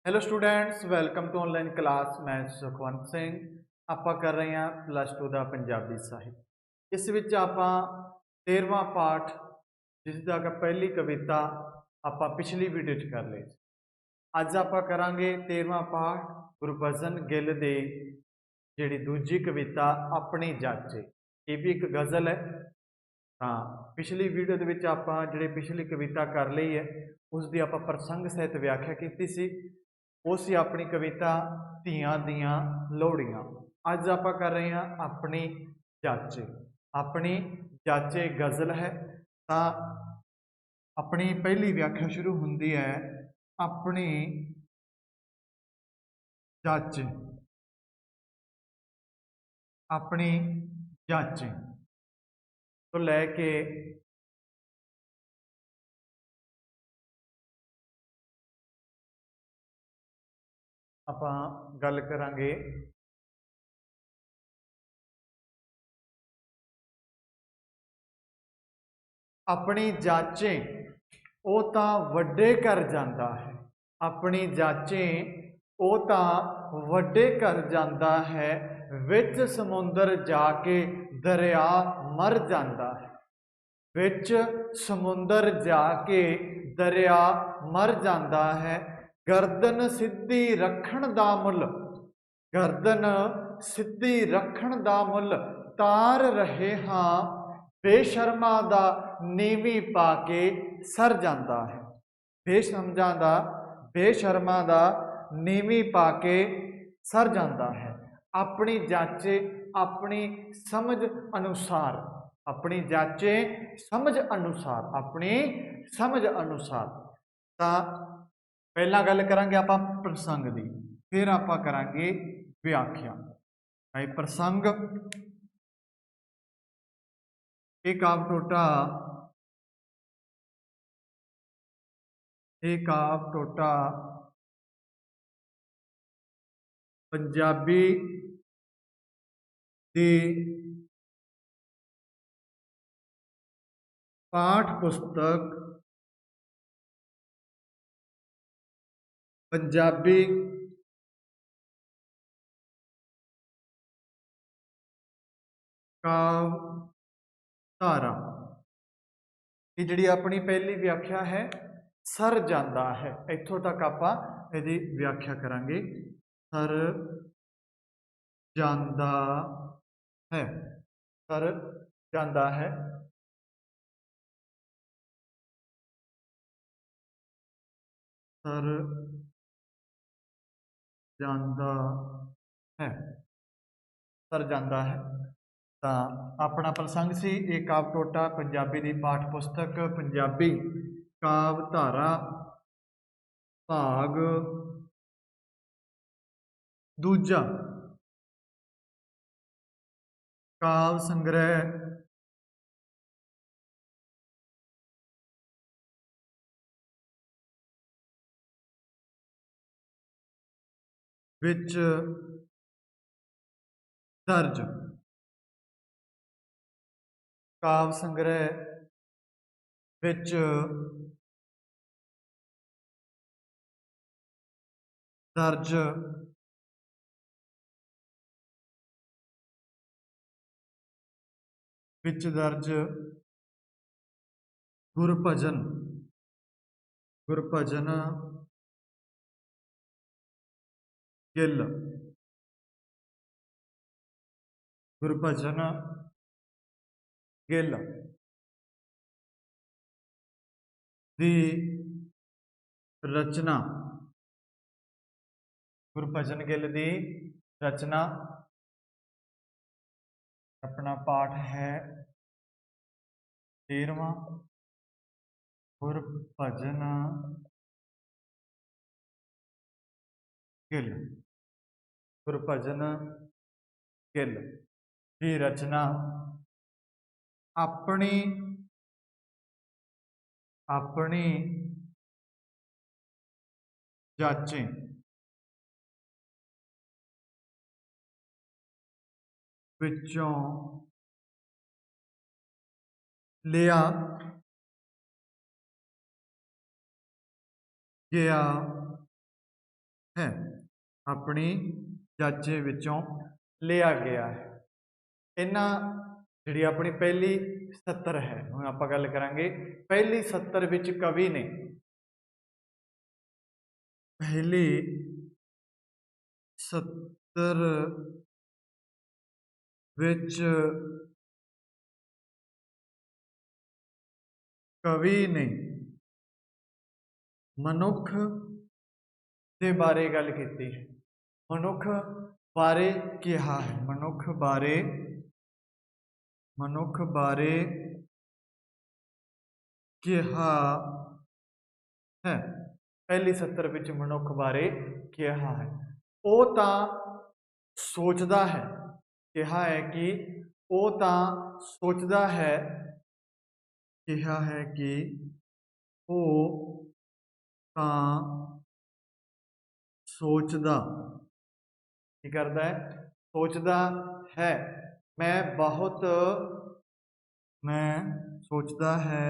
Hello students, welcome to online class. मैं सुखवंत सिंह। ਆਪਾਂ ਕਰ ਰਹੇ ਹਾਂ ਪਲੱਸ 2 ਦਾ ਪੰਜਾਬੀ ਸਾਹਿਤ। ਇਸ ਵਿੱਚ ਆਪਾਂ 13ਵਾਂ ਪਾਠ ਜਿਸ ਦਾ ਕਿ ਪਹਿਲੀ ਕਵਿਤਾ ਆਪਾਂ ਪਿਛਲੀ ਵੀਡੀਓ 'ਚ ਕਰ ਲਈ। ਅੱਜ ਆਪਾਂ ਕਰਾਂਗੇ 13ਵਾਂ ਪਾਠ ਗੁਰਬਚਨ ਗਿੱਲ ਦੀ ਜਿਹੜੀ ਦੂਜੀ ਕਵਿਤਾ ਆਪਣੀ ਜਾਚੇ। ਇਹ ਵੀ ਇੱਕ ਗਜ਼ਲ ਹੈ। ਤਾਂ ਪਿਛਲੀ ਵੀਡੀਓ ਦੇ ਵਿੱਚ ਆਪਾਂ ਜਿਹੜੀ ਪਿਛਲੀ ਕਵਿਤਾ ਕਰ ਲਈ ਹੈ ਉਸ ਦੀ ਆਪਾਂ ਪ੍ਰਸੰਗ ਸਹਿਤ ਵਿਆਖਿਆ ਕੀਤੀ ਸੀ। ਉਹ ਸੀ ਆਪਣੀ ਕਵਿਤਾ ਧੀਆਂ ਦੀਆਂ ਲੋਹੜੀਆਂ। ਅੱਜ ਆਪਾਂ ਕਰ ਰਹੇ ਹਾਂ ਆਪਣੀ ਜਾਚੇ। ਆਪਣੀ ਜਾਚੇ ਗਜ਼ਲ ਹੈ। ਤਾਂ ਆਪਣੀ ਪਹਿਲੀ ਵਿਆਖਿਆ ਸ਼ੁਰੂ ਹੁੰਦੀ ਹੈ ਆਪਣੀ ਜਾਚੇ। ਆਪਣੀ ਜਾਚੇ ਤੋਂ ਲੈ ਕੇ ਆਪਾਂ ਗੱਲ ਕਰਾਂਗੇ ਆਪਣੀ ਜਾਚੇ ਉਹ ਤਾਂ ਵੱਡੇ ਘਰ ਜਾਂਦਾ ਹੈ। ਆਪਣੀ ਜਾਚੇ ਉਹ ਤਾਂ ਵੱਡੇ ਘਰ ਜਾਂਦਾ ਹੈ, ਵਿੱਚ ਸਮੁੰਦਰ ਜਾ ਕੇ ਦਰਿਆ ਮਰ ਜਾਂਦਾ ਹੈ। ਵਿੱਚ ਸਮੁੰਦਰ ਜਾ ਕੇ ਦਰਿਆ ਮਰ ਜਾਂਦਾ ਹੈ। ਗਰਦਨ ਸਿੱਧੀ ਰੱਖਣ ਦਾ ਮੁੱਲ, ਗਰਦਨ ਸਿੱਧੀ ਰੱਖਣ ਦਾ ਮੁੱਲ ਤਾਰ ਰਹੇ ਹਾਂ। ਬੇਸ਼ਰਮਾਂ ਦਾ ਨੀਵੀਂ ਪਾ ਕੇ ਸਰ ਜਾਂਦਾ ਹੈ। ਬੇਸ਼ਰਮਾਂ ਦਾ ਬੇਸ਼ਰਮਾਂ ਦਾ ਨੀਵੀਂ ਪਾ ਕੇ ਸਰ ਜਾਂਦਾ ਹੈ। ਆਪਣੀ ਜਾਚੇ ਆਪਣੀ ਸਮਝ ਅਨੁਸਾਰ, ਆਪਣੀ ਜਾਚੇ ਸਮਝ ਅਨੁਸਾਰ, ਆਪਣੀ ਸਮਝ ਅਨੁਸਾਰ। ਤਾਂ ਪਹਿਲਾਂ ਗੱਲ ਕਰਾਂਗੇ ਆਪਾਂ ਪ੍ਰਸੰਗ ਦੀ, ਫਿਰ ਆਪਾਂ ਕਰਾਂਗੇ ਵਿਆਖਿਆ। ਭਾਈ ਪ੍ਰਸੰਗ ਇਹ ਕਾਵਿ ਟੋਟਾ, ਇਹ ਕਾਵਿ ਟੋਟਾ ਪੰਜਾਬੀ ਦੀ ਪਾਠ ਪੁਸਤਕ ਪੰਜਾਬੀ ਕਾਵਿ ਧਾਰਾ, ਇਹ ਜਿਹੜੀ ਆਪਣੀ ਪਹਿਲੀ ਵਿਆਖਿਆ ਹੈ ਸਰ ਜਾਂਦਾ ਹੈ। ਇੱਥੋਂ ਤੱਕ ਆਪਾਂ ਇਹਦੀ ਵਿਆਖਿਆ ਕਰਾਂਗੇ। ਸਰ ਜਾਂਦਾ ਹੈ, ਸਰ ਜਾਂਦਾ ਹੈ। ਸਰ ਜਾਂਦਾ ਹੈ, ਸਰ ਜਾਂਦਾ ਹੈ। ਤਾਂ ਆਪਣਾ ਪ੍ਰਸੰਗ ਸੀ ਇਹ ਕਾਵਿ ਟੋਟਾ ਪੰਜਾਬੀ ਦੀ ਪਾਠ ਪੁਸਤਕ ਪੰਜਾਬੀ ਕਾਵਿ ਧਾਰਾ ਭਾਗ ਦੂਜਾ ਕਾਵਿ ਸੰਗ੍ਰਹਿ ਵਿੱਚ ਦਰਜ, ਕਾਵਿ ਸੰਗ੍ਰਹਿ ਵਿੱਚ ਦਰਜ ਵਿੱਚ ਦਰਜ ਗੁਰਭਜਨ, ਗੁਰਭਜਨ ਗਿੱਲ, ਗੁਰਭਜਨ ਗਿੱਲ ਦੀ ਰਚਨਾ, ਗੁਰਭਜਨ ਗਿੱਲ ਦੀ ਰਚਨਾ। अपना पाठ है 13वां गुरभजन गिल, गुरभजन गिल की रचना अपनी अपनी जाचे विचों लिया गया है, अपनी जाचे विचों लिया गया है। इन्हां जिहड़ी अपनी पहली सत्तर है, हुण आपां गल करांगे पहली सत्तर विच कवि ने पहली सत्तर विच कवि ने मनुख के बारे गल कीती है, मनुख बारे कहा है, मनुख बारे कहा है। पहली सत्तर विच मनुख बारे कहा है। वो तो सोचता है, कहा है कि वो तो सोचता है, कहा है कि वो तो सोचदा की करता है, सोचता है। मैं सोचता है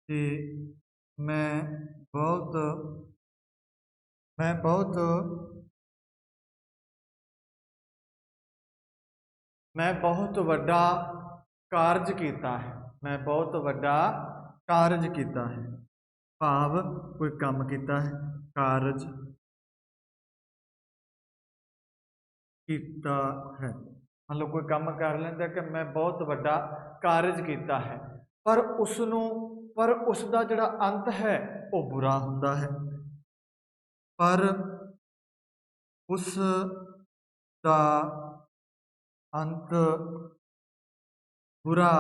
कि मैं बहुत वड्डा कारज कीता है, मैं बहुत वड्डा कारज कीता है। भाव कोई काम कीता है, कारज कीता है मतलब कोई काम कर लेंदा कि मैं बहुत वड्डा कारज कीता है, पर उसका जिहड़ा अंत है वो बुरा हुंदा है, पर उसका अंत बुरा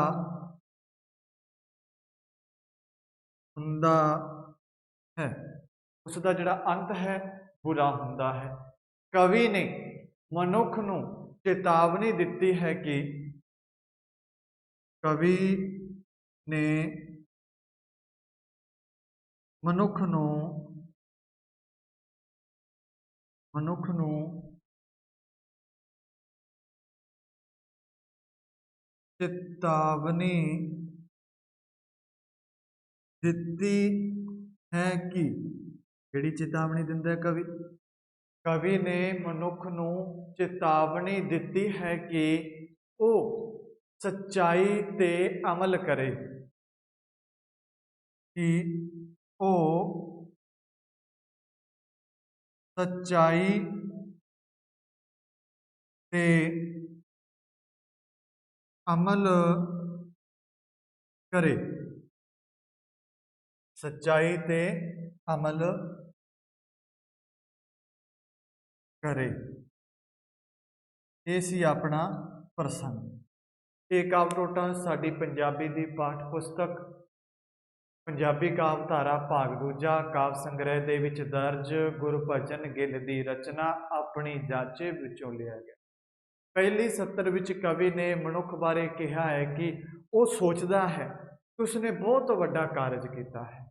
हुंदा है, उसका जिहड़ा अंत है बुरा हुंदा है। कवि ने मनुख नूं चेतावनी दिती है कि कवि ने मनुख नूं चेतावनी दिती है कि किहड़ी चेतावनी दिंदा है कवि, कवि ने मनुख नूं चेतावनी दिती है कि वो सच्चाई ते अमल करे, कि वो सच्चाई ते अमल करे, सच्चाई ते अमल करे। ये सी अपना प्रसंग। एक काव टोटा साडी पंजाबी दी पाठ पुस्तक पंजाबी कावधारा भाग दूजा काव संग्रह दे विच दर्ज गुरभजन गिल दी रचना अपनी जाचे विचों लिया गया। पहली सत्तर विच कवि ने मनुख बारे कहा है कि वो सोचता है कि उसने बहुत वड्डा कारज किया है,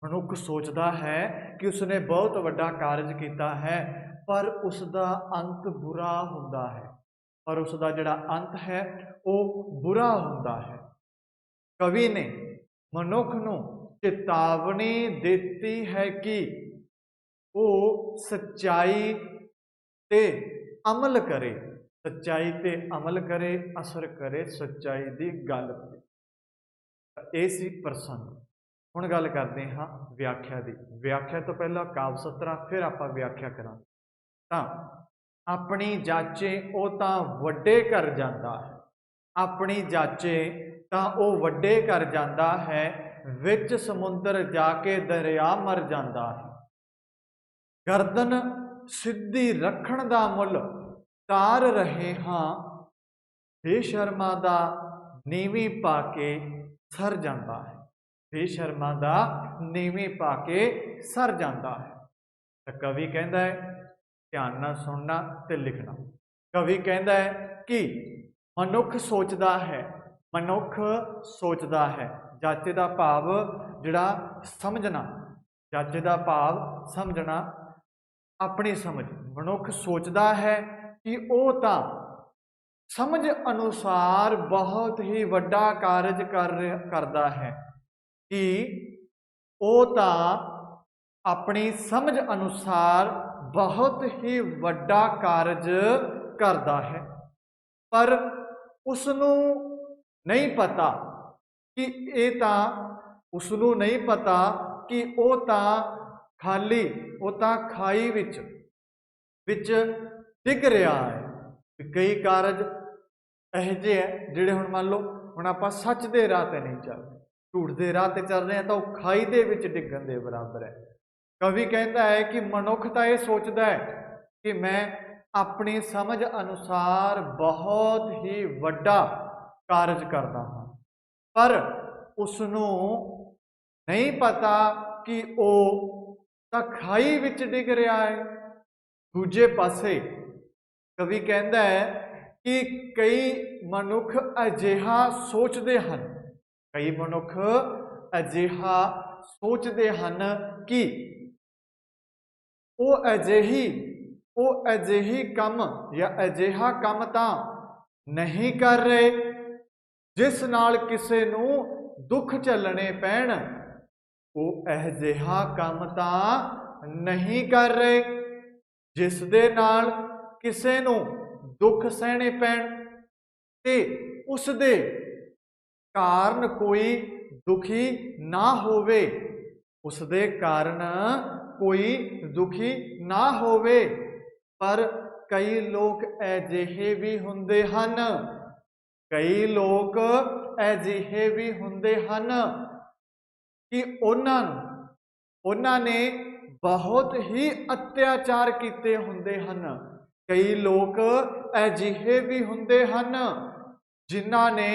मनुख सोचता है कि उसने बहुत वड्डा कारज किया है, पर उसका अंत बुरा हुंदा है, पर उसका जिहड़ा अंत है वो बुरा हुंदा है। कवि ने मनुख नूं चेतावनी देती है कि वो सच्चाई ते अमल करे, सच्चाई ते अमल करे, असर करे सच्चाई दी गल ते। ये सी प्रसंग। हुण गल करते हाँ व्याख्या की। व्याख्या तो पहला काव सत्रा फिर आपां व्याख्या करांगे। तां अपनी जाचे वो तां वड्डे कर जांदा है, अपनी जाचे तां वो वड्डे कर जांदा है, विच समुंदर जाके दरिया मर जांदा है। गर्दन सीधी रखण दा मुल तार रहे हाँ, बेशर्मा दा नीवी पा के सर जांदा है, बेशर्मा दा नीवी पा के सर जांदा है। तो कवि कहता है, ध्यान नाल सुनना ते लिखना। कवि कहता है कि मनुख सोचता है, मनुख सोचता है, जाचे का भाव जिहड़ा समझना, जाचे का भाव समझना, अपनी समझ। मनुख सोचता है कि वो तो समझ अनुसार बहुत ही वड्डा कारज करता है, कि वो तो अपनी समझ अनुसार बहुत ही वड्डा कारज करता है, पर उसनू नहीं पता कि ये तां उसनू नहीं पता कि वो तां खाली वो तां खाई विच डिग रहा है। कई कारज ਇਹੋ ਜਿਹੇ ਹੈ ਜਿਹੜੇ ਹੁਣ ਮੰਨ ਲਓ ਹੁਣ ਆਪਾਂ ਸੱਚ ਦੇ ਰਾਹ ਤੇ ਨਹੀਂ ਚੱਲਦੇ, ਝੂਠ ਦੇ ਰਾਹ ਤੇ ਚੱਲ ਰਹੇ ਹਾਂ ਤਾਂ ਉਹ ਖਾਈ ਦੇ ਵਿੱਚ ਡਿੱਗਣ ਦੇ ਬਰਾਬਰ ਹੈ। ਕਵੀ ਕਹਿੰਦਾ ਹੈ ਕਿ ਮਨੁੱਖ ਤਾਂ ਇਹ ਸੋਚਦਾ ਹੈ ਕਿ ਮੈਂ ਆਪਣੀ ਸਮਝ ਅਨੁਸਾਰ ਬਹੁਤ ਹੀ ਵੱਡਾ ਕਾਰਜ ਕਰਦਾ ਹਾਂ, ਪਰ ਉਸਨੂੰ ਨਹੀਂ ਪਤਾ ਕਿ ਉਹ ਤਾਂ ਖਾਈ ਵਿੱਚ ਡਿੱਗ ਰਿਹਾ ਹੈ। ਦੂਜੇ ਪਾਸੇ ਕਵੀ ਕਹਿੰਦਾ ਹੈ कि कई मनुख अजिहा सोचते हैं, कई मनुख अजिहा सोचते हैं कि वो अजिही कम या अजिहा कम तां नहीं कर रहे जिस नाल किसे नूं दुख झलने पैण, वो अजिहा कम तां नहीं कर रहे जिस दे नाल किसे नूं दुख सहने पैण ते उस दे कारण कोई दुखी ना होवे, उस दे कारण कोई दुखी ना होवे। पर कई लोग अजिहे भी हुंदे हन, कई लोग अजिहे भी हुंदे हन कि उन्हां ने बहुत ही अत्याचार कीते हुंदे हन। कई लोग अजिहे भी हुंदे हन जिन्हां ने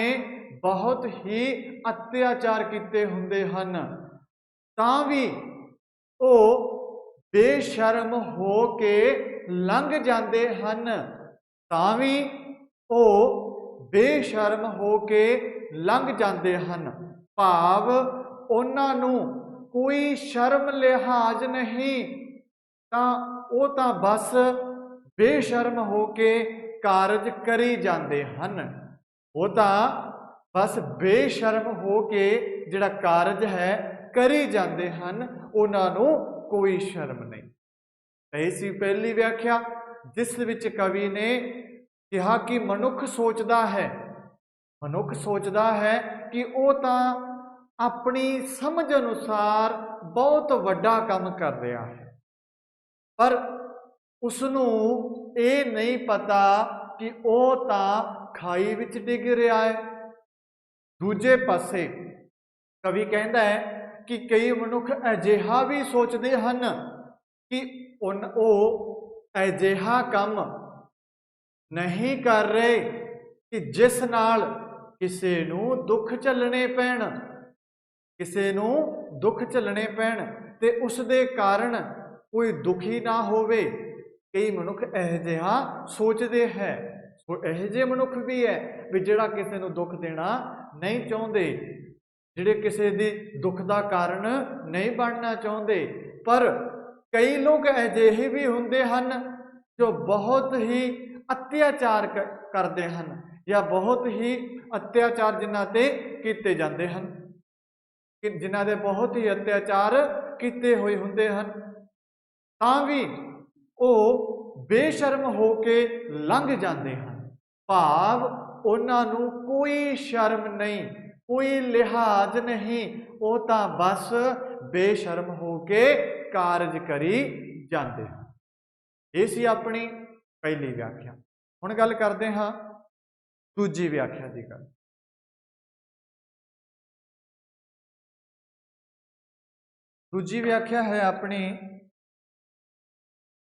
बहुत ही अत्याचार किए हुंदे हन, तां भी वो बेशर्म हो के लंघ जाते हन, तां भी वो बेशर्म हो के लंघ जाते हन। भाव उन्हां नूं कोई शर्म लिहाज नहीं, तां वो तां बस बेशर्म हो के कारज करी जाते हैं। वो तो बस बेशर्म हो के जिहड़ा कारज है करी जाते हैं, उन्होंने कोई शर्म नहीं। यही सी पहली व्याख्या जिस विच कवि ने कहा कि मनुख सोचता है, मनुख सोचता है कि वो तो अपनी समझ अनुसार बहुत वड्डा काम कर रहा है, पर उसनू ये नहीं पता कि वह तां खाई विच डिग रहा है। दूजे पासे कवि कहता है कि कई मनुख अजिहा भी सोचते हैं कि वो अजिहा काम नहीं कर रहे कि जिस नाल किसी नू दुख झलने पैण, किसी नू दुख झलने पैण ते उस दे कारण कोई दुखी ना होवे। कई मनुख यह सोचते हैं, यह मनुख भी है भी जिहड़ा किसी नूं दुख देना नहीं चाहते, जिहड़े किसी दी दुख का कारण नहीं बनना चाहते। पर कई लोग अजिहे भी हुंदे हन जो बहुत ही अत्याचार करते हैं या बहुत ही अत्याचार जिन्हां ते कीते जाते हैं, जिन्हां दे बहुत ही अत्याचार कीते हुए हुंदे हन, तां भी वो बेशर्म हो के लंघ जाते हैं। भाव उन्होंने कोई शर्म नहीं, कोई लिहाज नहीं, वो तो बस बेशर्म हो के कारज करी जाते हैं। ये सी अपनी पहली व्याख्या। हुण गल करते हाँ दूजी व्याख्या की गल। दूजी व्याख्या है अपनी,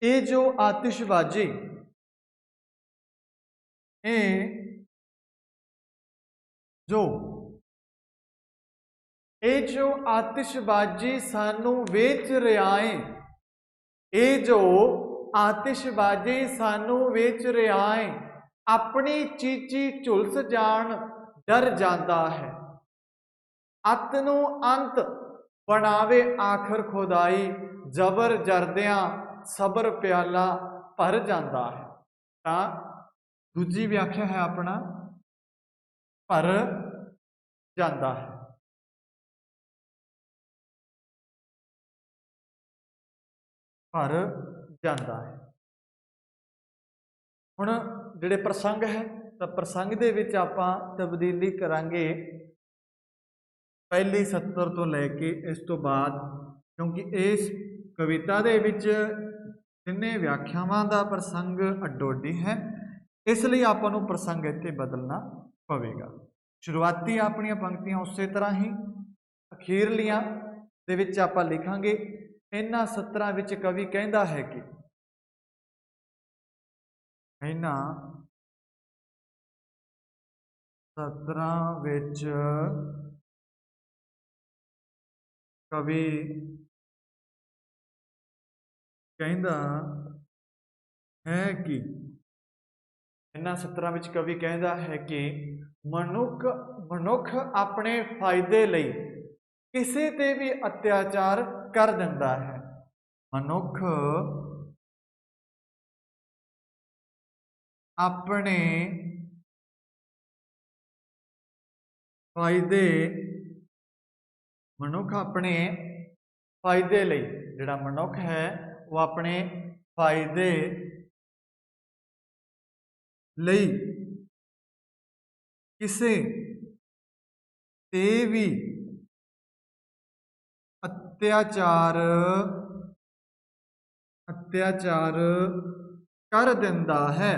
ये जो आतिशबाजी ये जो आतिशबाजी सानू वेच रहा है, ये जो आतिशबाजी सानू वेच रहा है, अपनी चीची झुलस जान डर जाता है। अत नू अंत बनावे आखिर खुदाई, जबर जरदियां सबर प्याला भर जाता है। तो दूजी व्याख्या है अपना भर जाता है। भर जाता है। हुण जिहड़े प्रसंग है तो प्रसंग दे विच आपां तब्दीली करांगे पहली सत्तर तो लैके इस तो बाद, क्योंकि इस कविता दे विच तिन्ने व्याख्यावां दा प्रसंग अड्डो अड्डी है, इसलिए आपां नूं प्रसंग इत्थे बदलना पवेगा। शुरुआती अपनियां पंक्तियां उस तरह ही, अखीरलियां दे विच आपां लिखांगे इन्हां सत्तरां विच कवि कहंदा है कि इन्हां सत्तरां विच कवि कहंदा है कि इन्हां सत्तरां विच कवि कहंदा है कि मनुख अपने फायदे लई किसी ते भी अत्याचार कर दिंदा है। मनुख अपने फायदे लई, जिहड़ा मनुख है वो अपने फायदे लई किसी ते भी अत्याचार कर दिंदा है।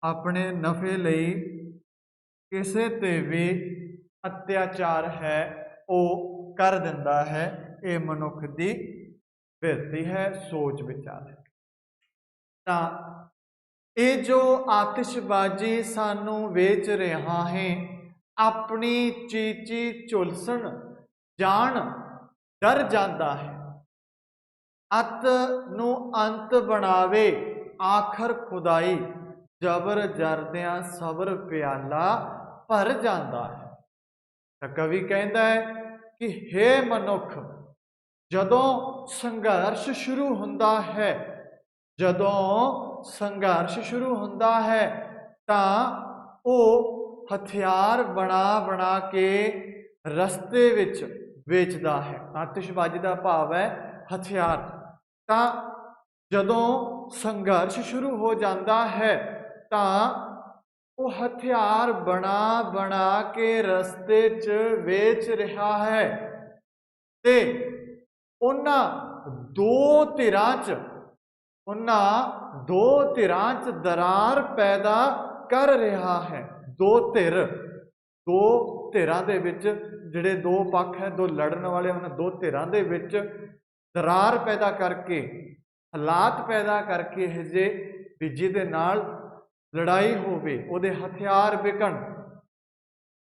अपने नफे लई किसी ते भी अत्याचार है वो कर दिंदा है। ये मनुख की बिरती है, सोच विचार है। तां ये जो आतिशबाजी सानू वेच रहा है, अपनी चीची झुलसन जान डर जाता है। अत नू अंत बनावे आखर खुदाई, जबर जरदियां सबर प्याला भर जाता है। तो कवि कहता है कि हे मनुख, जदों संघर्ष शुरू होंदा है, तां वो हथियार बना बना के रस्ते विच वेचदा है। आतिशबाजी का भाव है हथियार। तां जदों संघर्ष शुरू हो जाता है तां वो हथियार बना बना के रस्ते च वेच रहा है ते उन्हां दो धिरां च दरार पैदा कर रहा है। दो धिरां दे विच जिहड़े दो पक्ष है, दो लड़न वाले, उन्हां दो धिरां दे विच दरार पैदा करके, हालात पैदा करके जे भी जिहदे नाल लड़ाई होवे, उहदे हथियार विकण।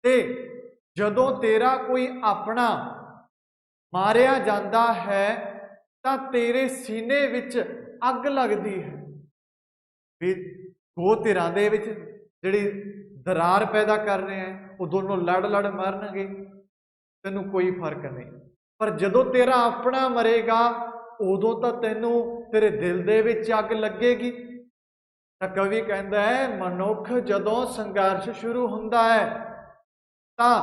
ते जदों तेरा कोई अपना मारिया जाता है तां तेरे सीने विच अग लगती है। भी दो धिरां दे विच जिहड़ी दरार पैदा कर रहे हैं, वो दोनों लड़ मरनगे, तैनूं कोई फर्क नहीं। पर जदों तेरा अपना मरेगा उदों तां तैनूं तेरे दिल दे विच अग लगेगी। तां कवि कहता है मनुख जदों संघर्ष शुरू हुंदा है तां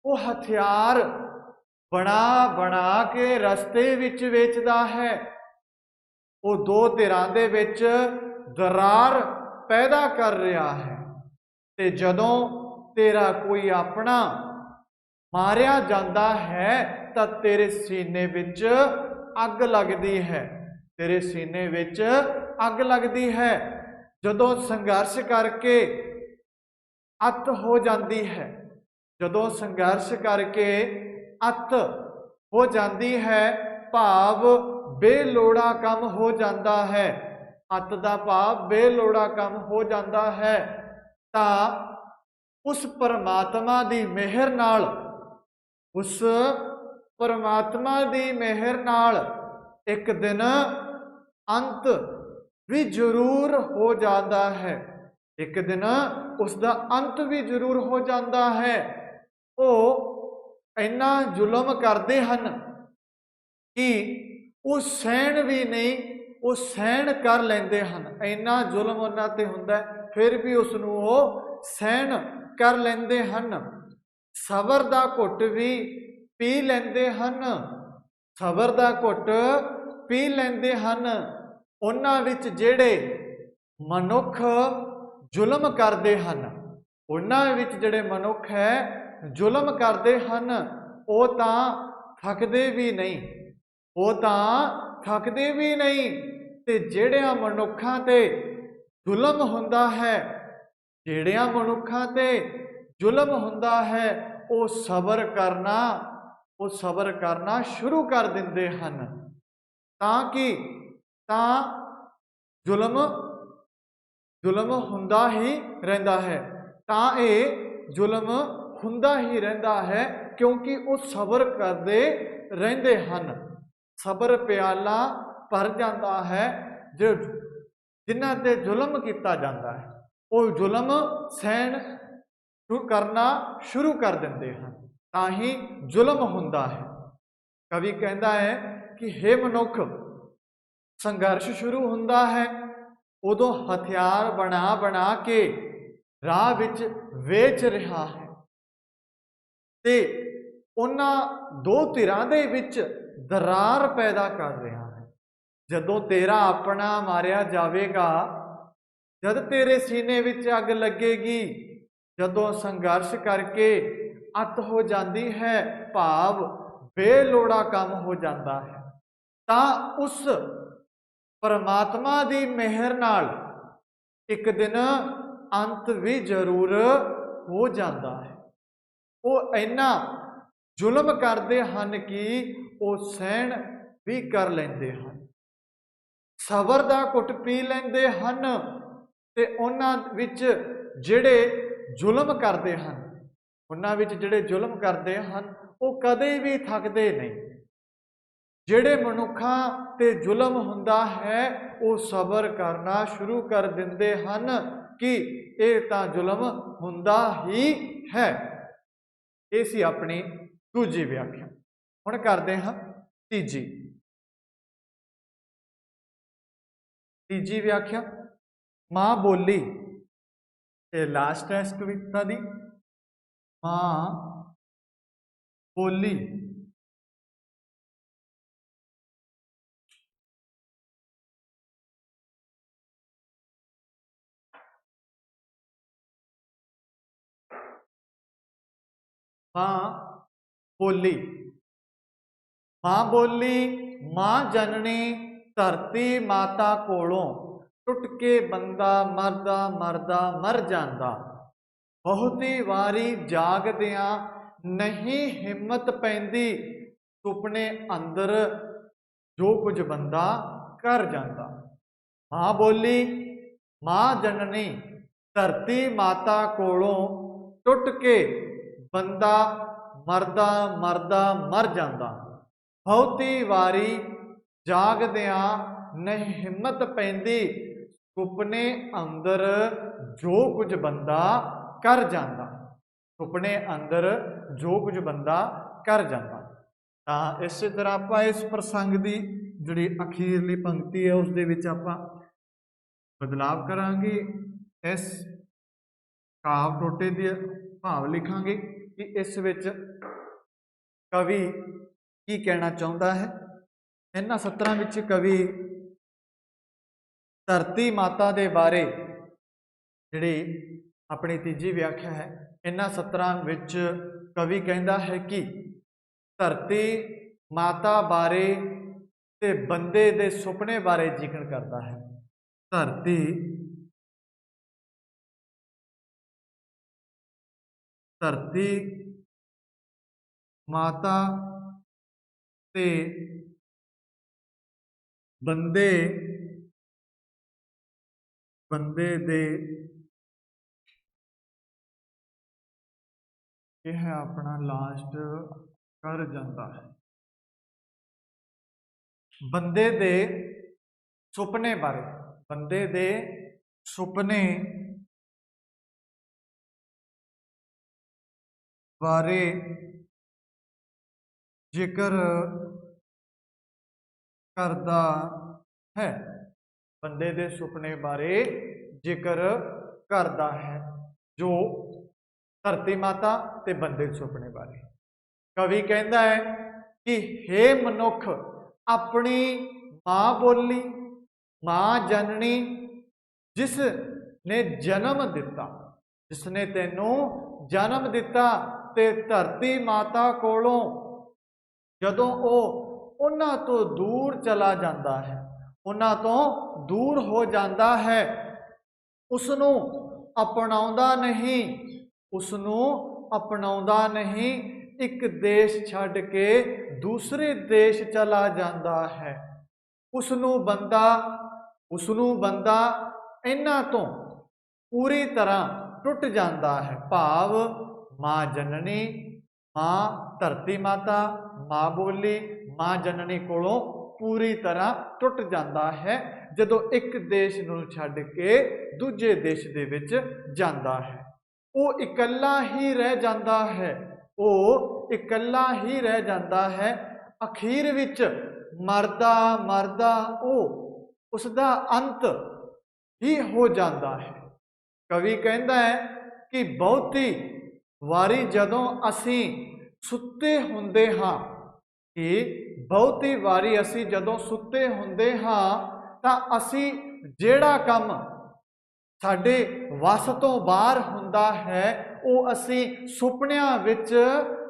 वो हथियार बना बना के रस्ते विच वेचदा है। वो दो धिरां दे विच दरार पैदा कर रहा है। ते जदों तेरा कोई अपना मारिया जाता है तां तेरे सीने विच अग लगती है, तेरे सीने विच अग लगती है। जदों संघर्ष करके अत हो जाती है, जदों संघर्ष करके अत हो जाती है, भाव बेलोड़ा कम हो जाता है। अत का भाव बेलोड़ा कम हो जाता है। तां उस परमात्मा की मेहर नाल, उस परमात्मा की मेहर नाल एक दिन अंत भी जरूर हो जाता है। एक दिन उसका अंत भी जरूर हो जाता है। वो इन्ना जुल्म करते हैं कि वो सहन भी नहीं, वो सहन कर लेंदे हैं। इन्ना जुल्म उन्हां ते हुंदा है, फिर भी उसनूं वो सहन कर लेंदे हैं। सबर का घुट भी पी लेंदे हैं, सबर का घुट ਪੀ ਲੈਂਦੇ ਹਨ, ਉਹਨਾਂ ਵਿੱਚ ਜਿਹੜੇ ਮਨੁੱਖ ਜ਼ੁਲਮ ਕਰਦੇ ਹਨ, ਉਹਨਾਂ ਵਿੱਚ ਜਿਹੜੇ ਮਨੁੱਖ ਹੈ ਜ਼ੁਲਮ ਕਰਦੇ ਹਨ, ਉਹ ਤਾਂ ਥੱਕਦੇ ਵੀ ਨਹੀਂ, ਉਹ ਤਾਂ ਥੱਕਦੇ ਵੀ ਨਹੀਂ। ਤੇ ਜਿਹੜਿਆਂ ਮਨੁੱਖਾਂ ਤੇ ਜ਼ੁਲਮ ਹੁੰਦਾ ਹੈ, ਜਿਹੜਿਆਂ ਮਨੁੱਖਾਂ ਤੇ ਜ਼ੁਲਮ ਹੁੰਦਾ ਹੈ, ਉਹ ਸਬਰ ਕਰਨਾ ਸ਼ੁਰੂ ਕਰ ਦਿੰਦੇ ਹਨ, ਤਾਂ ਕਿ ਜ਼ੁਲਮ ਹੁੰਦਾ ਹੀ ਰਹਿੰਦਾ ਹੈ, ਤਾਂ ਇਹ ਜ਼ੁਲਮ ਹੁੰਦਾ ਹੀ ਰਹਿੰਦਾ ਹੈ, ਕਿਉਂਕਿ ਉਹ ਸਬਰ ਕਰਦੇ ਰਹਿੰਦੇ ਹਨ। ਸਬਰ ਪਿਆਲਾ ਭਰ ਜਾਂਦਾ ਹੈ। ਜੋ ਜਿਨ੍ਹਾਂ ਤੇ ਜ਼ੁਲਮ ਕੀਤਾ ਜਾਂਦਾ ਹੈ, ਉਹ ਜ਼ੁਲਮ ਸਹਿਣ ਕਰਨਾ ਸ਼ੁਰੂ ਕਰ ਦਿੰਦੇ ਹਨ, ਤਾਂ ਹੀ ਜ਼ੁਲਮ ਹੁੰਦਾ ਹੈ। ਕਵੀ ਕਹਿੰਦਾ ਹੈ ਕਿ ਹੇ ਮਨੁੱਖ, ਸੰਘਰਸ਼ ਸ਼ੁਰੂ ਹੁੰਦਾ ਹੈ ਉਦੋਂ ਹਥਿਆਰ ਬਣਾ ਬਣਾ ਕੇ ਰਾਹ ਵਿੱਚ ਵੇਚ ਰਿਹਾ ਹੈ, ਤੇ ਉਹਨਾਂ ਦੋ ਧਿਰਾਂ ਦੇ ਵਿੱਚ ਦਰਾਰ ਪੈਦਾ ਕਰ ਰਿਹਾ ਹੈ। ਜਦੋਂ ਤੇਰਾ ਆਪਣਾ ਮਾਰਿਆ ਜਾਵੇਗਾ, ਜਦ ਤੇਰੇ ਸੀਨੇ ਵਿੱਚ ਅੱਗ ਲੱਗੇਗੀ, ਜਦੋਂ ਸੰਘਰਸ਼ ਕਰਕੇ ਅੱਤ ਹੋ ਜਾਂਦੀ ਹੈ, ਭਾਵ ਬੇਲੋੜਾ ਕੰਮ ਹੋ ਜਾਂਦਾ ਹੈ, ਤਾਂ ਉਸ ਪਰਮਾਤਮਾ ਦੀ ਮਿਹਰ ਨਾਲ ਇੱਕ ਦਿਨ ਅੰਤ ਵੀ ਜ਼ਰੂਰ ਹੋ ਜਾਂਦਾ ਹੈ। ਉਹ ਇੰਨਾ ਜ਼ੁਲਮ ਕਰਦੇ ਹਨ ਕਿ ਉਹ ਸਹਿਣ ਵੀ ਕਰ ਲੈਂਦੇ ਹਨ, ਸਬਰ ਦਾ ਘੁੱਟ ਪੀ ਲੈਂਦੇ ਹਨ, ਤੇ ਉਹਨਾਂ ਵਿੱਚ ਜਿਹੜੇ ਜ਼ੁਲਮ ਕਰਦੇ ਹਨ, ਉਹ ਕਦੇ ਵੀ ਥੱਕਦੇ ਨਹੀਂ। ਜਿਹੜੇ ਮਨੁੱਖਾਂ ਤੇ ਜ਼ੁਲਮ ਹੁੰਦਾ ਹੈ, ਉਹ ਸਬਰ ਕਰਨਾ ਸ਼ੁਰੂ ਕਰ ਦਿੰਦੇ ਹਨ ਕਿ ਇਹ ਤਾਂ ਜ਼ੁਲਮ ਹੁੰਦਾ ਹੀ ਹੈ। ਇਹ ਸੀ ਆਪਣੀ ਦੂਜੀ ਵਿਆਖਿਆ। ਹੁਣ ਕਰਦੇ ਹਾਂ ਤੀਜੀ ਵਿਆਖਿਆ। ਮਾਂ ਬੋਲੀ, ਇਹ ਲਾਸਟ ਹੈ ਇਸ ਕਵਿਤਾ ਦੀ। ਮਾਂ ਬੋਲੀ ਮਾਂ ਬੋਲੀ ਮਾਂ ਜਨਨੀ, ਧਰਤੀ ਮਾਤਾ ਕੋਲੋਂ ਟੁੱਟ ਕੇ ਬੰਦਾ ਮਰਦਾ ਮਰ ਜਾਂਦਾ। ਬਹੁਤੀ ਵਾਰੀ ਜਾਗਦਿਆਂ ਨਹੀਂ ਹਿੰਮਤ ਪੈਂਦੀ, ਸੁਪਨੇ ਅੰਦਰ ਜੋ ਕੁਝ ਬੰਦਾ ਕਰ ਜਾਂਦਾ। ਮਾਂ ਬੋਲੀ ਮਾਂ ਜਨਨੀ, ਧਰਤੀ ਮਾਤਾ ਕੋਲੋਂ ਟੁੱਟ ਕੇ ਬੰਦਾ ਮਰਦਾ ਮਰ ਜਾਂਦਾ। ਬਹੁਤੀ ਵਾਰੀ ਜਾਗਦਿਆਂ ਨਹੀਂ ਹਿੰਮਤ ਪੈਂਦੀ, ਸੁਪਨੇ ਅੰਦਰ ਜੋ ਕੁਝ ਬੰਦਾ ਕਰ ਜਾਂਦਾ। ਸੁਪਨੇ ਅੰਦਰ ਜੋ ਕੁਝ ਬੰਦਾ ਕਰ ਜਾਂਦਾ। ਤਾਂ ਇਸੇ ਤਰ੍ਹਾਂ ਆਪਾਂ ਇਸ ਪ੍ਰਸੰਗ ਦੀ ਜਿਹੜੀ ਅਖੀਰਲੀ ਪੰਕਤੀ ਹੈ, ਉਸ ਦੇ ਵਿੱਚ ਆਪਾਂ ਬਦਲਾਵ ਕਰਾਂਗੇ। ਇਸ ਕਾਵ ਟੋਟੇ ਦੇ ਭਾਵ ਲਿਖਾਂਗੇ ਕਿ ਇਸ ਵਿੱਚ ਕਵੀ ਕੀ ਕਹਿਣਾ ਚਾਹੁੰਦਾ ਹੈ। ਇਹਨਾਂ ਸਤਰਾਂ ਵਿੱਚ ਕਵੀ ਧਰਤੀ ਮਾਤਾ ਦੇ ਬਾਰੇ, ਜਿਹੜੀ ਆਪਣੀ ਤੀਜੀ ਵਿਆਖਿਆ ਹੈ, ਇਹਨਾਂ ਸਤਰਾਂ ਵਿੱਚ ਕਵੀ ਕਹਿੰਦਾ ਹੈ ਕਿ ਧਰਤੀ ਮਾਤਾ ਬਾਰੇ ਤੇ ਬੰਦੇ ਦੇ ਸੁਪਨੇ ਬਾਰੇ ਜ਼ਿਕਰ ਕਰਦਾ ਹੈ। ਧਰਤੀ ਮਾਤਾ ਤੇ ਬੰਦੇ ਦੇ ਇਹ ਹੈ ਆਪਣਾ ਲਾਸਟ ਕਰ ਜਾਂਦਾ ਹੈ। ਬੰਦੇ ਦੇ ਸੁਪਨੇ ਬਾਰੇ, ਬੰਦੇ ਦੇ ਸੁਪਨੇ ਬਾਰੇ ਜ਼ਿਕਰ ਕਰਦਾ ਹੈ। ਬੰਦੇ ਦੇ ਸੁਪਨੇ ਬਾਰੇ ਜ਼ਿਕਰ ਕਰਦਾ ਹੈ, ਜੋ ਧਰਤੀ ਮਾਤਾ ਤੇ ਬੰਦੇ ਦੇ ਸੁਪਨੇ ਬਾਰੇ। ਕਵੀ ਕਹਿੰਦਾ ਹੈ ਕਿ ਹੇ ਮਨੁੱਖ, ਆਪਣੀ माँ बोली, माँ जननी, जिस ने जन्म दिता, जिसने तैनू जन्म दिता, ते धरती माता कोलों जदों ਉਹ ਉਹਨਾਂ ਤੋਂ दूर चला जाता है, ਉਹਨਾਂ ਤੋਂ दूर हो जाता है, उसनों अपनाउंदा नहीं, उसनों अपनाउंदा नहीं, एक देश छड्ड के दूसरे देश चला जाता है। उसनों बंदा इन्हां तो पूरी तरह टुट जाता है। भाव माँ जननी, माँ धरती माता, माँ बोली, माँ जननी कोलों पूरी तरह टुट जाता है जदों एक देश नूं छड्ड के दूजे देश दे विच जाता है। वो इकल्ला ही रह जाता है, वो इकल्ला ही रह जाता है। अखीर विच मरदा मरदा वो उसका अंत ही हो जाता है। कवि कहता है कि बहुती वारी जदों असी सुते हुंदे हां, कि बहुती वारी असी जदों सुते हुंदे हां तां असी जिहड़ा काम साडे वस तो बाहर हुंदा है वो असी सुपनियां विच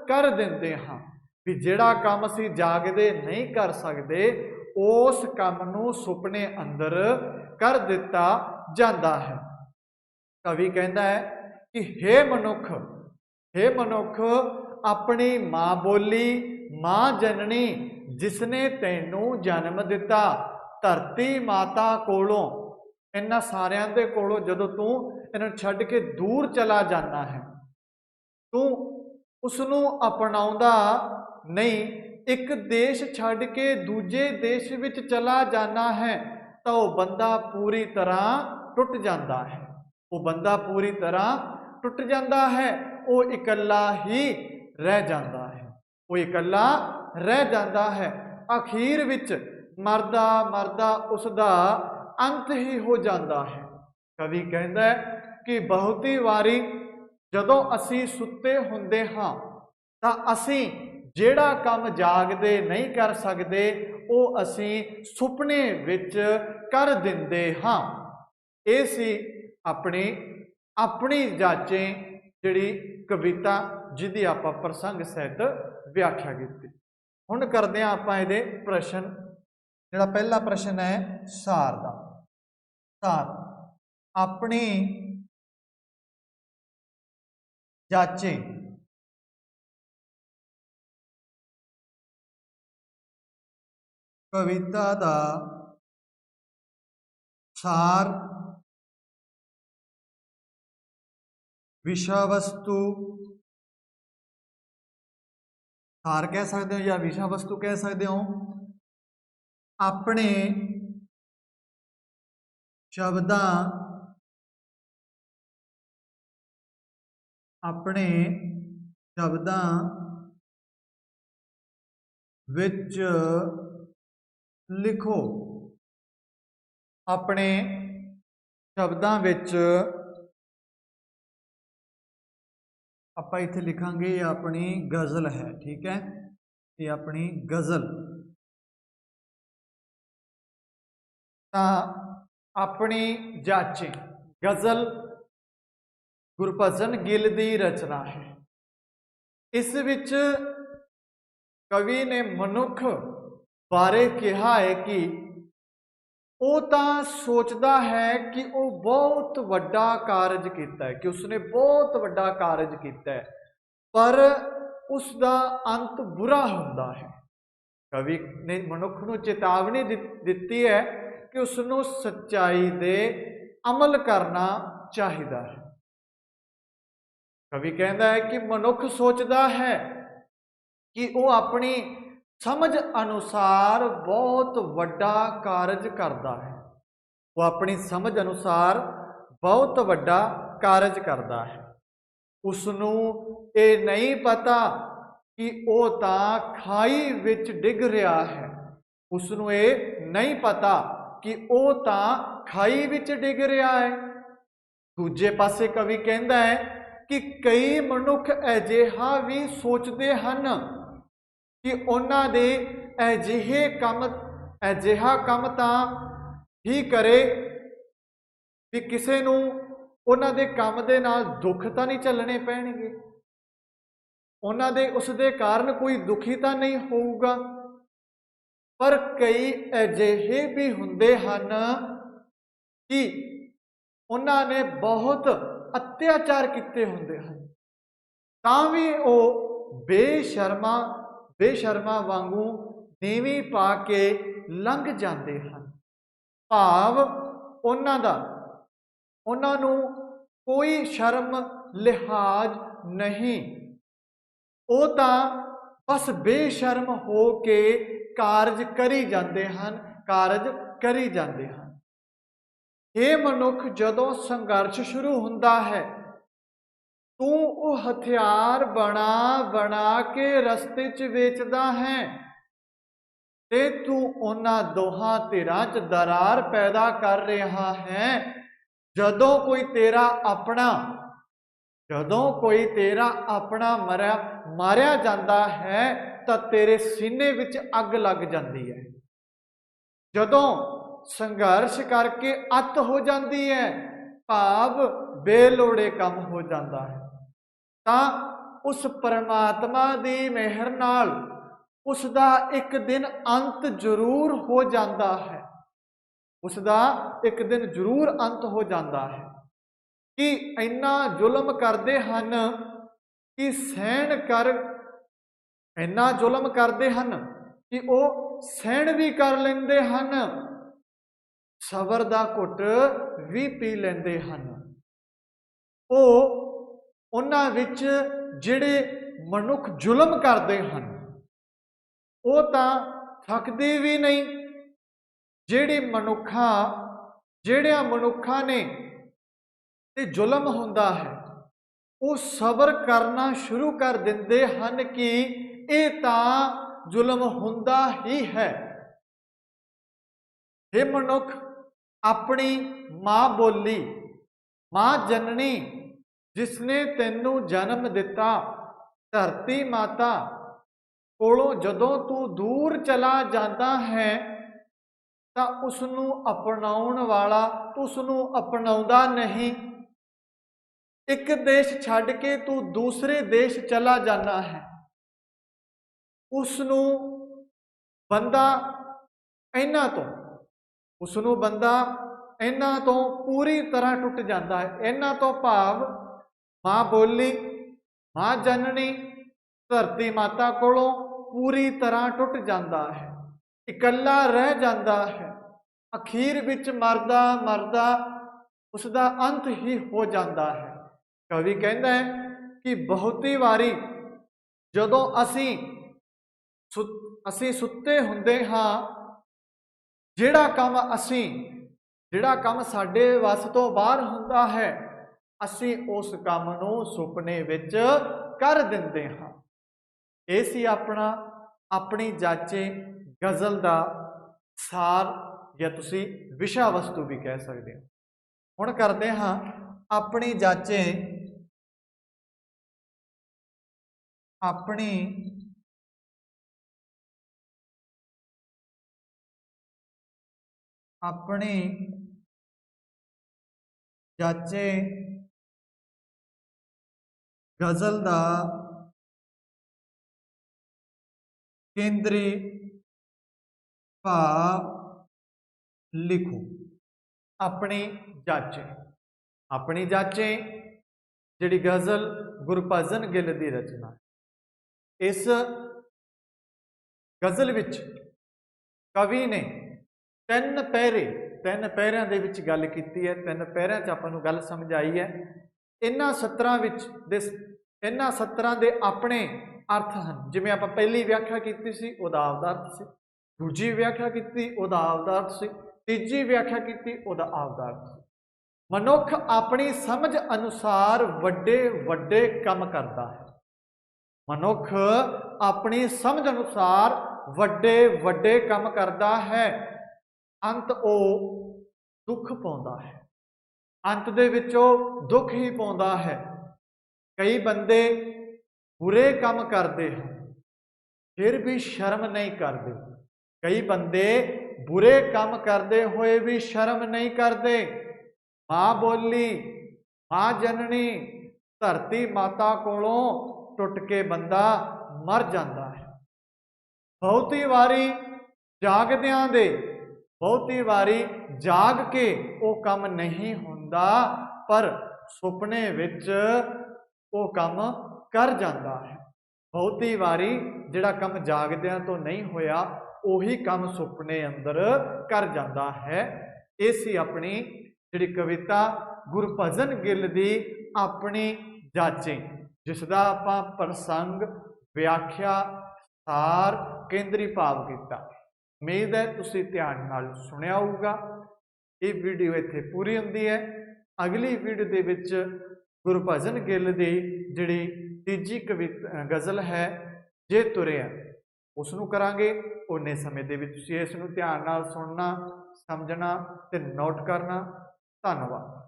कर दिंदे हां। भी जिहड़ा काम असी जागदे नहीं कर सकदे उस काम नूं सुपने अंदर कर दिता जाता है। कवि कहता है कि हे मनुख अपनी माँ बोली, माँ जननी, जिसने तैनू जन्म दिता, धरती माता कोलों, इन्हां सारियां दे कोलों जदों तू इन्हां छड्ड के दूर चला जाना है, तू उसनू अपनाउंदा नहीं, एक देश छड्ड के दूजे देश विच चला जाना है, तो वह बंदा पूरी तरह टुट जाता है। वो बंदा पूरी तरह टुट जाता है, वो इकल्ला ही रह जाता है, वो इकल्ला रह जाता है। अखीर विच मरदा मरदा उसका अंत ही हो जाता है। कवि कहता है कि बहुती वारी जदों असी सुते हुंदे हां तां असी जिहड़ा काम जागदे नहीं कर सकदे वो असी सुपने विच कर दिंदे हां। ये सी अपनी अपनी जाचे जिहड़ी कविता जिहदी आपां प्रसंग सहित व्याख्या की। हुण करदे हां आपां इहदे प्रश्न। जिहड़ा पहला प्रश्न है सार दा। सार अपनी जाचे कविता दा सार विषय वस्तु, सार कह सकते हो या विषय वस्तु कह सकते हो, अपने शब्दां विच लिखो। अपने शब्दां विच आपां इत्थे लिखांगे ये अपनी गज़ल है, ठीक है, ये अपनी गज़ल। अपनी जाचे गज़ल गुरभजन गिल दी रचना है। इस विच कवि ने मनुख बारे कहा है कि वो तां सोचता है कि वो बहुत वड्डा कारज किया है, कि उसने बहुत वड्डा कारज किया है, पर उसका अंत बुरा होता है। कवि ने मनुख को चेतावनी दी है कि उसनों सच्चाई दे अमल करना चाहिए है। कवि कहता है कि मनुख सोचता है कि वो अपनी समझ अनुसार बहुत वड्डा कारज करता है, वो अपनी समझ अनुसार बहुत वड्डा कारज करता है। उसनों ये नहीं पता कि वो तां खाई विच डिग रहा है, उसनों ये नहीं पता कि वो तां खाई विच डिग रहा है। दूजे पासे कवि कहता है कि कई मनुख अजिहा भी सोचते हैं कि उन्हां दे अजिहे काम ਅਜਿਹਾ ਕੰਮ ਤਾਂ ਹੀ ਕਰੇ ਵੀ ਕਿਸੇ ਨੂੰ ਉਹਨਾਂ ਦੇ ਕੰਮ ਦੇ ਨਾਲ ਦੁੱਖ ਤਾਂ ਨਹੀਂ ਝੱਲਣੇ ਪੈਣਗੇ, ਉਹਨਾਂ ਦੇ ਉਸ ਦੇ ਕਾਰਨ ਕੋਈ ਦੁਖੀ ਤਾਂ ਨਹੀਂ ਹੋਊਗਾ। ਪਰ ਕਈ ਅਜਿਹੇ ਵੀ ਹੁੰਦੇ ਹਨ ਕਿ ਉਹਨਾਂ ਨੇ ਬਹੁਤ ਅਤਿਆਚਾਰ ਕੀਤੇ ਹੁੰਦੇ ਹਨ, ਤਾਂ ਵੀ ਉਹ ਬੇਸ਼ਰਮਾ ਵਾਂਗੂ ਨੀਵੀਂ ਪਾ ਕੇ ਲੰਘ ਜਾਂਦੇ ਹਨ। ਭਾਵ ਉਹਨਾਂ ਨੂੰ ਕੋਈ ਸ਼ਰਮ ਲਿਹਾਜ਼ ਨਹੀਂ, ਉਹ ਤਾਂ ਬਸ ਬੇਸ਼ਰਮ ਹੋ ਕੇ ਕਾਰਜ ਕਰੀ ਜਾਂਦੇ ਹਨ। ਇਹ ਮਨੁੱਖ ਜਦੋਂ ਸੰਘਰਸ਼ ਸ਼ੁਰੂ ਹੁੰਦਾ ਹੈ, ਤੂੰ ਉਹ ਹਥਿਆਰ ਬਣਾ ਕੇ ਰਸਤੇ 'ਚ ਵੇਚਦਾ ਹੈ ਤੇ ਤੂੰ ਉਹਨਾਂ ਦੋਹਾਂ ਧਿਰਾਂ 'ਚ ਦਰਾਰ ਪੈਦਾ ਕਰ ਰਿਹਾ ਹੈ। ਜਦੋਂ ਕੋਈ ਤੇਰਾ ਆਪਣਾ ਮਾਰਿਆ ਜਾਂਦਾ ਹੈ ਤਾਂ ਤੇਰੇ ਸੀਨੇ ਵਿੱਚ ਅੱਗ ਲੱਗ ਜਾਂਦੀ ਹੈ। ਜਦੋਂ ਸੰਘਰਸ਼ ਕਰਕੇ ਅੱਤ ਹੋ ਜਾਂਦੀ ਹੈ, ਭਾਵ ਬੇਲੋੜੇ ਕੰਮ ਹੋ ਜਾਂਦਾ ਹੈ, ਤਾਂ ਉਸ ਪਰਮਾਤਮਾ ਦੀ ਮਿਹਰ ਨਾਲ ਉਸ ਦਾ ਇੱਕ ਦਿਨ ਅੰਤ ਜ਼ਰੂਰ ਹੋ ਜਾਂਦਾ ਹੈ। ਕਿ ਇੰਨਾ ਜ਼ੁਲਮ ਕਰਦੇ ਹਨ ਕਿ ਉਹ ਸਹਿਣ ਵੀ ਕਰ ਲੈਂਦੇ ਹਨ, ਸਬਰ ਦਾ ਘੁੱਟ ਵੀ ਪੀ ਲੈਂਦੇ ਹਨ। ਉਹਨਾਂ ਵਿੱਚ ਜਿਹੜੇ ਮਨੁੱਖ ਜ਼ੁਲਮ ਕਰਦੇ ਹਨ, ਉਹ ਤਾਂ ਥੱਕਦੇ ਵੀ ਨਹੀਂ। ਜਿਹੜਿਆਂ ਮਨੁੱਖਾਂ ਨੇ ਤੇ ਜ਼ੁਲਮ ਹੁੰਦਾ ਹੈ, ਉਹ ਸਬਰ ਕਰਨਾ ਸ਼ੁਰੂ ਕਰ ਦਿੰਦੇ ਹਨ ਕਿ ਇਹ ਤਾਂ ਜ਼ੁਲਮ ਹੁੰਦਾ ਹੀ ਹੈ। ਇਹ ਮਨੁੱਖ ਆਪਣੀ ਮਾਂ ਜਨਨੀ, ਜਿਸਨੇ ਤੈਨੂੰ ਜਨਮ ਦਿੱਤਾ, ਧਰਤੀ ਮਾਤਾ ਕੋਲੋਂ ਜਦੋਂ ਤੂੰ ਦੂਰ ਚਲਾ ਜਾਂਦਾ ਹੈ ਤਾਂ ਉਸ ਨੂੰ ਅਪਣਾਉਣ ਵਾਲਾ ਉਸ ਨੂੰ ਅਪਣਾਉਂਦਾ ਨਹੀਂ। ਇੱਕ ਦੇਸ਼ ਛੱਡ ਕੇ ਤੂੰ ਦੂਸਰੇ ਦੇਸ਼ ਚਲਾ ਜਾਂਦਾ ਹੈ, ਉਸ ਨੂੰ ਬੰਦਾ ਇਹਨਾਂ ਤੋਂ ਪੂਰੀ ਤਰ੍ਹਾਂ ਟੁੱਟ ਜਾਂਦਾ ਹੈ। ਇਹਨਾਂ ਤੋਂ ਭਾਵ ਮਾਂ ਬੋਲੀ, ਮਾਂ ਜਨਨੀ, ਧਰਤੀ ਮਾਤਾ ਕੋਲੋਂ ਪੂਰੀ ਤਰ੍ਹਾਂ ਟੁੱਟ ਜਾਂਦਾ ਹੈ, ਇਕੱਲਾ ਰਹਿ ਜਾਂਦਾ ਹੈ। ਅਖੀਰ ਵਿੱਚ ਮਰਦਾ ਉਸ ਦਾ ਅੰਤ ਹੀ ਹੋ ਜਾਂਦਾ ਹੈ। ਕਵੀ ਕਹਿੰਦਾ ਹੈ ਕਿ ਬਹੁਤੀ ਵਾਰੀ ਜਦੋਂ ਅਸੀਂ ਸੁੱਤੇ ਹੁੰਦੇ ਹਾਂ, ਜਿਹੜਾ ਕੰਮ ਸਾਡੇ ਵੱਸ ਤੋਂ ਬਾਹਰ ਹੁੰਦਾ ਹੈ, ਅਸੀਂ ਉਸ ਕੰਮ ਨੂੰ ਸੁਪਨੇ ਵਿੱਚ ਕਰ ਦਿੰਦੇ ਹਾਂ। ਇਹ ਸੀ ਆਪਣੀ ਜਾਚੇ ਗਜ਼ਲ ਦਾ ਸਾਰ, ਜਾਂ ਤੁਸੀਂ ਵਿਸ਼ਾ ਵਸਤੂ ਵੀ ਕਹਿ ਸਕਦੇ ਹੋ। ਹੁਣ ਕਰਦੇ ਹਾਂ ਆਪਣੀ ਜਾਚੇ ਗਜ਼ਲ ਦਾ ਕੇਂਦਰੀ ਭਾਵ ਲਿਖੋ। ਆਪਣੀ ਜਾਚੇ ਜਿਹੜੀ ਗਜ਼ਲ ਗੁਰਭਜਨ ਗਿੱਲ ਦੀ ਰਚਨਾ। ਇਸ ਗਜ਼ਲ ਵਿੱਚ ਕਵੀ ਨੇ ਤਿੰਨ ਪਹਿਰਿਆਂ ਦੇ ਵਿੱਚ ਗੱਲ ਕੀਤੀ ਹੈ। ਤਿੰਨ ਪਹਿਰਿਆਂ 'ਚ ਆਪਾਂ ਨੂੰ ਗੱਲ ਸਮਝ ਆਈ ਹੈ। ਇਹਨਾਂ ਸਤਰਾਂ ਦੇ ਆਪਣੇ ਅਰਥ ਹਨ। ਜਿਵੇਂ ਆਪਾਂ ਪਹਿਲੀ ਵਿਆਖਿਆ ਕੀਤੀ ਸੀ, ਉਹਦਾ ਆਪਦਾ ਅਰਥ ਸੀ। ਦੂਜੀ ਵਿਆਖਿਆ ਕੀਤੀ, ਉਹਦਾ ਆਪਦਾ ਅਰਥ ਸੀ। ਤੀਜੀ ਵਿਆਖਿਆ ਕੀਤੀ, ਉਹਦਾ ਆਪਦਾ ਅਰਥ ਸੀ। ਮਨੁੱਖ ਆਪਣੀ ਸਮਝ ਅਨੁਸਾਰ ਵੱਡੇ ਕੰਮ ਕਰਦਾ ਹੈ। ਮਨੁੱਖ ਆਪਣੀ ਸਮਝ ਅਨੁਸਾਰ ਵੱਡੇ ਕੰਮ ਕਰਦਾ ਹੈ। ਅੰਤ ਉਹ ਦੁੱਖ ਪਾਉਂਦਾ ਹੈ। ਅੰਤ ਦੇ ਵਿੱਚ ਉਹ ਦੁੱਖ ਹੀ ਪਾਉਂਦਾ ਹੈ। ਕਈ ਬੰਦੇ ਬੁਰੇ ਕੰਮ ਕਰਦੇ ਹਨ, ਫਿਰ ਵੀ ਸ਼ਰਮ ਨਹੀਂ ਕਰਦੇ। ਕਈ ਬੰਦੇ बुरे काम करते हुए भी शर्म नहीं करते। माँ बोली, माँ जननी, धरती माता कोलों टुट के बंदा मर जाता है। बहुती वारी जागदियां दे, बहुती वारी जाग के वो काम नहीं होंदा, पर सुपने विच वो काम कर जाता है। बहुती वारी जिहड़ा काम जागदियां तो नहीं होया उही काम सुपने अंदर कर जाता है। ये सी अपनी जिहड़ी कविता गुरभजन गिल दी अपनी जाचे, जिसका आपां प्रसंग, व्याख्या, सार, केंद्री भाव किया। उम्मीद है तुसीं ध्यान नाल सुनिया होगा। ये वीडियो इत्थे पूरी हुंदी है। अगली वीडियो दे विच गुरभजन गिल दी जिहड़ी तीजी कविता गज़ल है जे तुरिया उसनूं करांगे। उन्ने समय दे विच तुसीं इस नूं ध्यान नाल सुनना, समझना ते नोट करना। धन्नवाद।